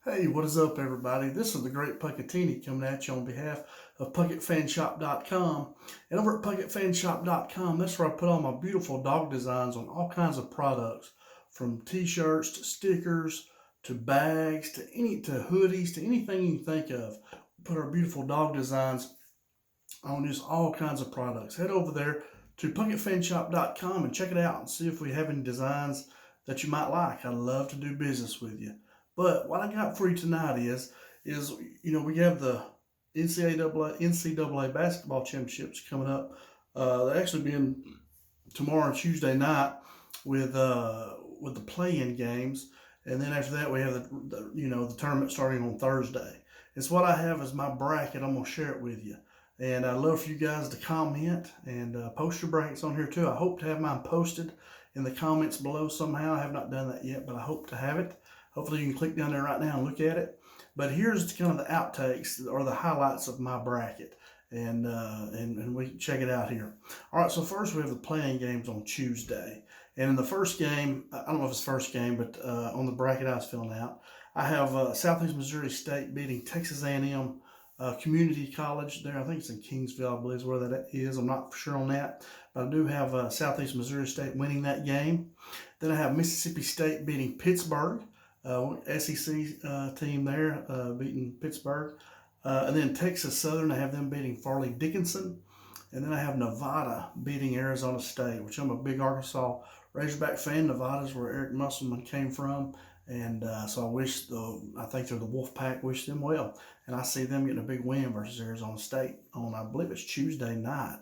Hey, what is up, everybody? This is the Great Puckatini coming at you on behalf of PuckettFanShop.com. And over at PuckettFanShop.com, that's where I put all my beautiful dog designs on all kinds of products, from t-shirts to stickers to bags to hoodies to anything you can think of. Put our beautiful dog designs on just all kinds of products. Head over there to PuckettFanShop.com and check it out and see if we have any designs that you might like. I'd love to do business with you. But what I got for you tonight is we have the NCAA basketball championships coming up. They're actually being tomorrow, Tuesday night, with the play-in games, and then after that we have the tournament starting on Thursday. It's what I have as my bracket. I'm gonna share it with you, and I'd love for you guys to comment and post your brackets on here too. I hope to have mine posted in the comments below somehow. I have not done that yet, but I hope to have it. Hopefully you can click down there right now and look at it. But here's kind of the outtakes or the highlights of my bracket. And we can check it out here. All right, so first we have the playing games on Tuesday. And in the first game, I don't know if it's the first game, but on the bracket I was filling out, I have Southeast Missouri State beating Texas A&M Community College there. I think it's in Kingsville, I believe is where that is. I'm not sure on that. But I do have Southeast Missouri State winning that game. Then I have Mississippi State beating Pittsburgh. SEC team there beating Pittsburgh. And then Texas Southern, I have them beating Farley Dickinson. And then I have Nevada beating Arizona State, which I'm a big Arkansas Razorback fan. Nevada's where Eric Musselman came from. And so I think they're the Wolfpack, wish them well. And I see them getting a big win versus Arizona State on, I believe it's Tuesday night,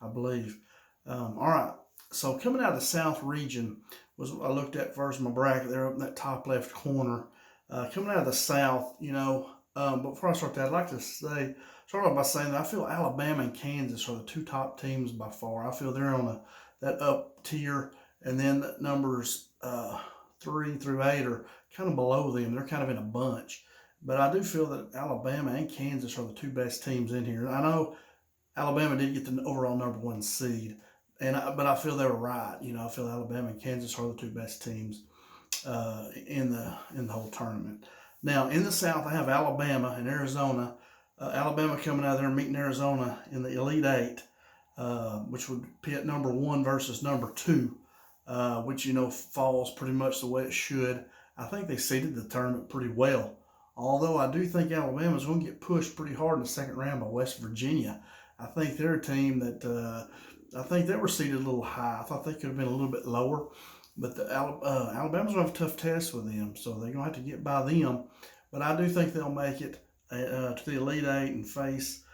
I believe. All right, so coming out of the South region was what I looked at first in my bracket there up in that top left corner. Coming out of the South, but before I start that, I'd like to start off by saying that I feel Alabama and Kansas are the two top teams by far. I feel they're on that up tier, and then the numbers 3 through 8 are kind of below them. They're kind of in a bunch. But I do feel that Alabama and Kansas are the two best teams in here. I know Alabama did get the overall #1 seed, but I feel they were right. I feel Alabama and Kansas are the two best teams in the whole tournament. Now in the South, I have Alabama and Arizona. Alabama coming out there and meeting Arizona in the Elite Eight, which would pit #1 versus #2, which falls pretty much the way it should. I think they seeded the tournament pretty well. Although I do think Alabama's going to get pushed pretty hard in the second round by West Virginia. I think they're a team that I think they were seeded a little high. I thought they could have been a little bit lower, but Alabama's going to have a tough test with them, so they're going to have to get by them. But I do think they'll make it to the Elite Eight and face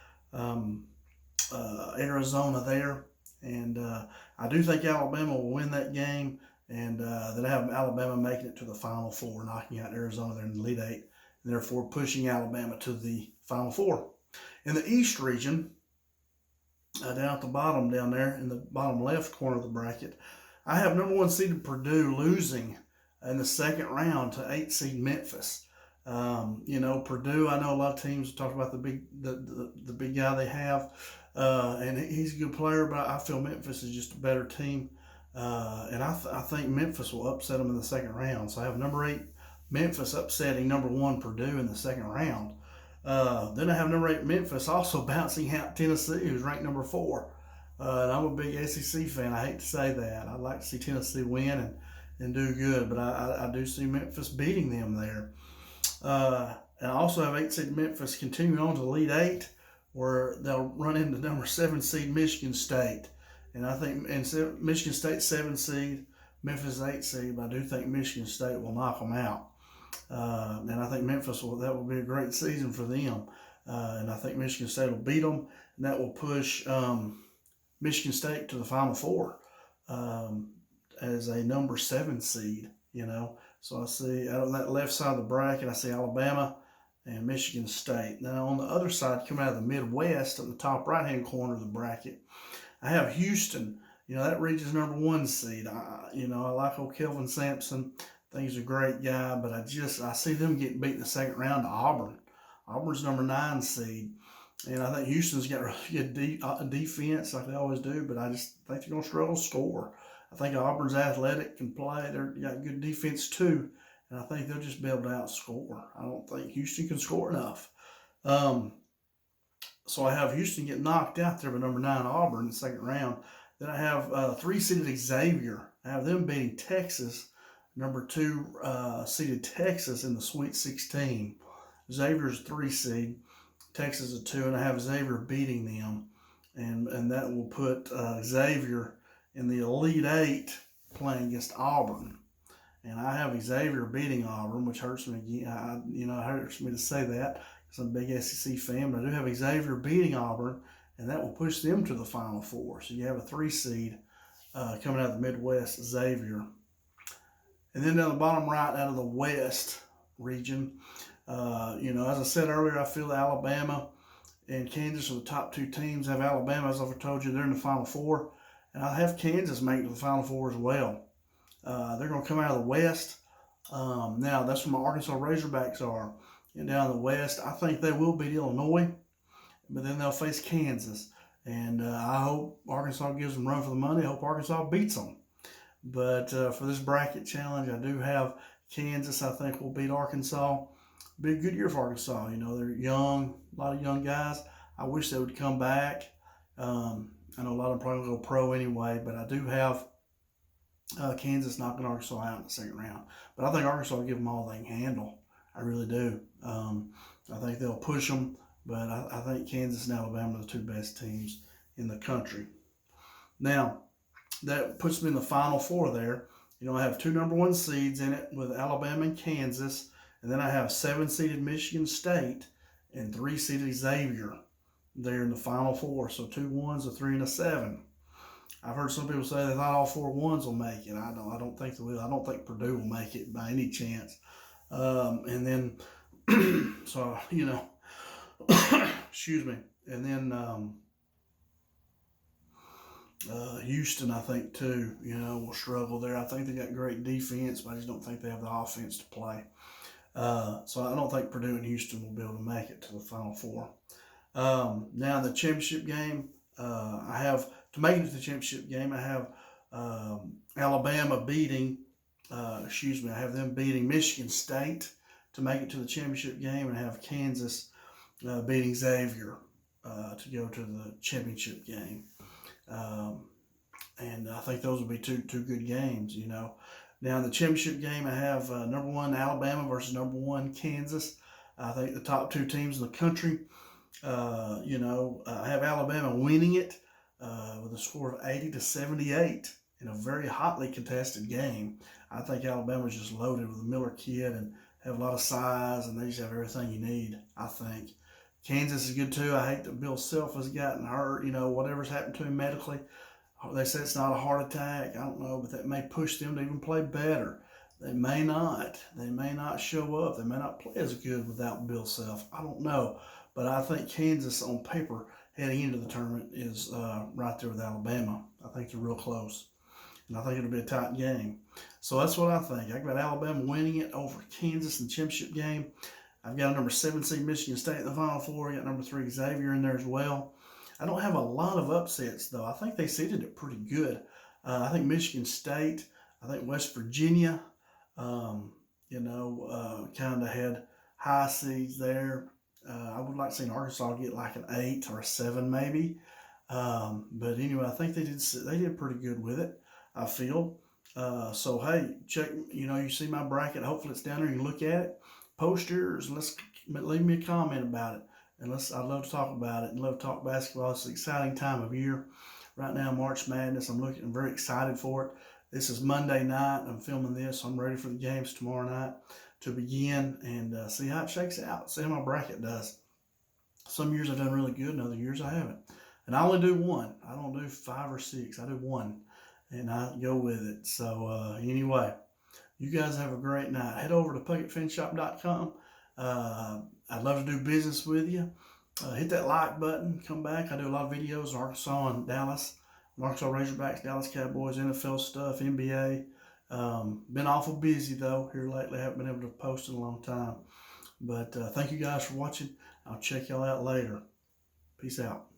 Arizona there. And I do think Alabama will win that game, and then I have Alabama making it to the Final Four, knocking out Arizona there in the Elite Eight, and therefore pushing Alabama to the Final Four. In the East region, down at the bottom down there in the bottom left corner of the bracket, I have #1 seeded Purdue losing in the second round to 8 seed Memphis. Purdue, I know a lot of teams talk about the big guy they have, and he's a good player, but I feel Memphis is just a better team, and I think Memphis will upset them in the second round. So I have #8 Memphis upsetting #1 Purdue in the second round. Then I have #8 Memphis also bouncing out Tennessee, who's ranked #4. And I'm a big SEC fan. I hate to say that. I'd like to see Tennessee win and do good, but I do see Memphis beating them there. And I also have 8 seed Memphis continuing on to the Elite Eight, where they'll run into #7 seed Michigan State. And I think Michigan State 7 seed, Memphis 8 seed, but I do think Michigan State will knock them out. And I think Memphis that will be a great season for them. And I think Michigan State will beat them, and that will push Michigan State to the Final Four as a #7 seed, So I see out on that left side of the bracket, I see Alabama and Michigan State. Now on the other side, coming out of the Midwest, on the top right-hand corner of the bracket, I have Houston. That region's #1 seed. I like old Kelvin Sampson. I think he's a great guy, but I see them getting beat in the second round to Auburn. Auburn's #9 seed. And I think Houston's got really good defense like they always do, but I just think they're going to struggle to score. I think Auburn's athletic, can play. They got good defense too. and I think they'll just be able to outscore. I don't think Houston can score enough. Um, so I have Houston get knocked out there by number 9 Auburn in the second round. Then I have 3-seeded Xavier. I have them beating Texas, number 2 seeded Texas in the Sweet 16. Xavier's 3 seed, Texas a 2, and I have Xavier beating them, and that will put Xavier in the Elite 8 playing against Auburn. And I have Xavier beating Auburn, which hurts me again. It hurts me to say that because I'm a big SEC fan, but I do have Xavier beating Auburn, and that will push them to the Final Four. So you have a 3 seed coming out of the Midwest, Xavier. And then down the bottom right, out of the West region, as I said earlier, I feel Alabama and Kansas are the top 2 teams. I have Alabama, as I've told you, they're in the Final Four, and I have Kansas making the Final Four as well. They're going to come out of the West. Now, that's where my Arkansas Razorbacks are. And down in the West, I think they will beat Illinois, but then they'll face Kansas. And I hope Arkansas gives them run for the money. I hope Arkansas beats them. But for this bracket challenge, I do have Kansas, I think, will beat Arkansas. Be a good year for Arkansas. They're young, a lot of young guys. I wish they would come back. I know a lot of them probably go pro anyway, but I do have Kansas knocking Arkansas out in the second round. But I think Arkansas will give them all they can handle. I really do. I think they'll push them, but I think Kansas and Alabama are the 2 best teams in the country. Now, that puts me in the Final Four there. I have 2 number 1 seeds in it with Alabama and Kansas, and then I have 7-seeded Michigan State and 3-seeded Xavier there in the Final Four. So 2 1s, a 3, and a 7. I've heard some people say they thought all 4 1s will make it. I don't think they will. I don't think Purdue will make it by any chance. And then, so, excuse me. And then Houston, I think, too, will struggle there. I think they got great defense, but I just don't think they have the offense to play. So I don't think Purdue and Houston will be able to make it to the Final Four. Now, the championship game, to make it to the championship game, I have Alabama beating, I have them beating Michigan State to make it to the championship game, and I have Kansas beating Xavier to go to the championship game. And I think those will be two good games, Now, in the championship game, I have number 1 Alabama versus number 1 Kansas. I think the top 2 teams in the country. I have Alabama winning it with a score of 80-78 in a very hotly contested game. I think Alabama's just loaded with a Miller kid and have a lot of size, and they just have everything you need, I think. Kansas is good, too. I hate that Bill Self has gotten hurt, whatever's happened to him medically. They say it's not a heart attack. I don't know, but that may push them to even play better. They may not. They may not show up. They may not play as good without Bill Self. I don't know. But I think Kansas, on paper, heading into the tournament, is right there with Alabama. I think they're real close. And I think it'll be a tight game. So that's what I think. I've got Alabama winning it over Kansas in the championship game. I've got a number 7 seed Michigan State in the Final Four. I got number 3 Xavier in there as well. I don't have a lot of upsets, though. I think they seeded it pretty good. I think Michigan State, I think West Virginia, kind of had high seeds there. I would like to see Arkansas get like an 8 or a 7 maybe. But anyway, I think they did pretty good with it, I feel. So, hey, check, you see my bracket. Hopefully it's down there. You can look at it. Post yours and leave me a comment about it. And I'd love to talk about it and love to talk basketball. It's an exciting time of year. Right now, March Madness, I'm very excited for it. This is Monday night. I'm filming this. I'm ready for the games tomorrow night to begin and see how it shakes out, see how my bracket does. Some years I've done really good, and other years I haven't. And I only do 1. I don't do 5 or 6. I do 1, and I go with it. So anyway, you guys have a great night. Head over to PuckettFinShop.com. I'd love to do business with you. Hit that like button. Come back. I do a lot of videos in Arkansas and Dallas. Arkansas Razorbacks, Dallas Cowboys, NFL stuff, NBA. Been awful busy, though, here lately. Haven't been able to post in a long time. But thank you guys for watching. I'll check y'all out later. Peace out.